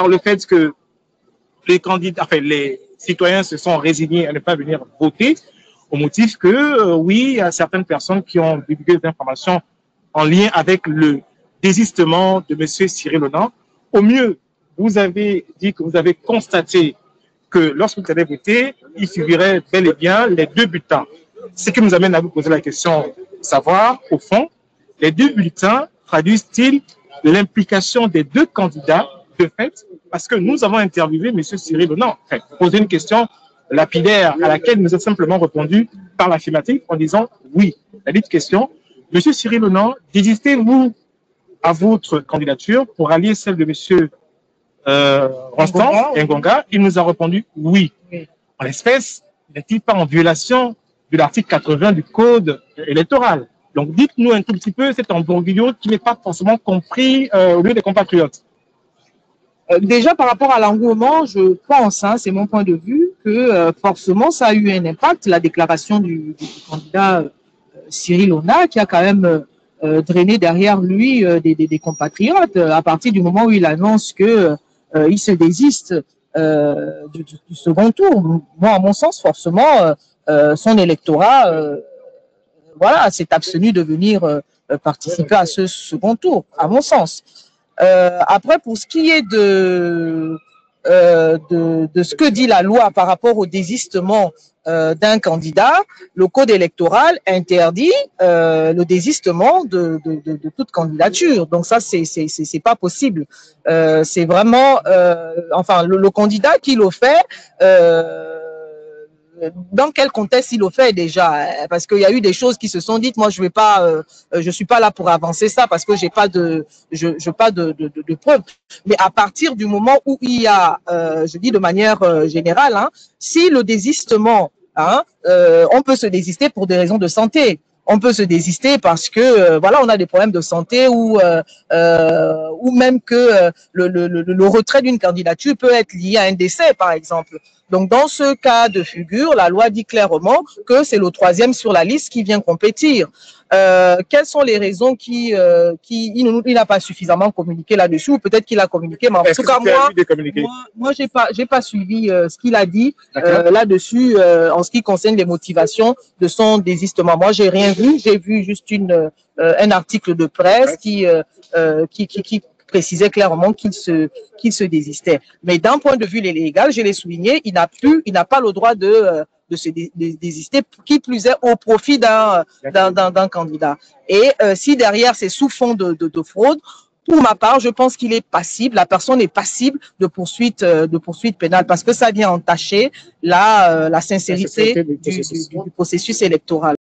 par le fait que les candidats, enfin, les citoyens se sont résignés à ne pas venir voter au motif que, oui, il y a certaines personnes qui ont divulgué des informations en lien avec le désistement de M. Cyril Honan. Au mieux, vous avez dit que vous avez constaté que lorsque vous avez voté, il figurait bel et bien les deux bulletins. Ce qui nous amène à vous poser la question de savoir, au fond, les deux bulletins traduisent-ils l'implication des deux candidats de fait? Parce que nous avons interviewé M. Cyril Honan, enfin, posé une question lapidaire à laquelle nous avons simplement répondu par l'affirmative en disant oui. La dite question, M. Cyril Honan, désistez-vous à votre candidature pour allier celle de M. Rostand Ngonga? Il nous a répondu oui. En l'espèce, n'est-il pas en violation de l'article 80 du Code électoral? Donc, dites-nous un tout petit peu cet embroglio qui n'est pas forcément compris au lieu des compatriotes. Déjà, par rapport à l'engouement, je pense, hein, c'est mon point de vue, que forcément, ça a eu un impact, la déclaration du candidat Cyril Honan, qui a quand même drainé derrière lui des compatriotes à partir du moment où il annonce que il se désiste du second tour. Moi, à mon sens, forcément, son électorat voilà, s'est abstenu de venir participer à ce second tour, à mon sens. Après, pour ce qui est de ce que dit la loi par rapport au désistement d'un candidat, le code électoral interdit le désistement de toute candidature. Donc ça, c'est pas possible. C'est vraiment, enfin, le candidat qui le fait. Dans quel contexte il le fait déjà? Parce qu'il y a eu des choses qui se sont dites. Moi, je vais pas, je suis pas là pour avancer ça parce que j'ai pas de preuves. Mais à partir du moment où il y a, je dis de manière générale, hein, si le désistement, hein, on peut se désister pour des raisons de santé. On peut se désister parce que voilà, on a des problèmes de santé ou même que le retrait d'une candidature peut être lié à un décès, par exemple. Donc, dans ce cas de figure, la loi dit clairement que c'est le troisième sur la liste qui vient compétir. Quelles sont les raisons il n'a pas suffisamment communiqué là-dessus, ou peut-être qu'il a communiqué, mais en tout cas, moi, j'ai pas suivi ce qu'il a dit là-dessus en ce qui concerne les motivations de son désistement. Moi, j'ai rien vu, j'ai vu juste un article de presse qui précisait clairement qu'il se désistait. Mais d'un point de vue légal, je l'ai souligné, il n'a pas le droit de se désister, qui plus est au profit d'un candidat. Et si derrière c'est sous fond de fraude, pour ma part, je pense qu'il est passible, la personne est passible de poursuite pénale parce que ça vient entacher la sincérité du processus électoral.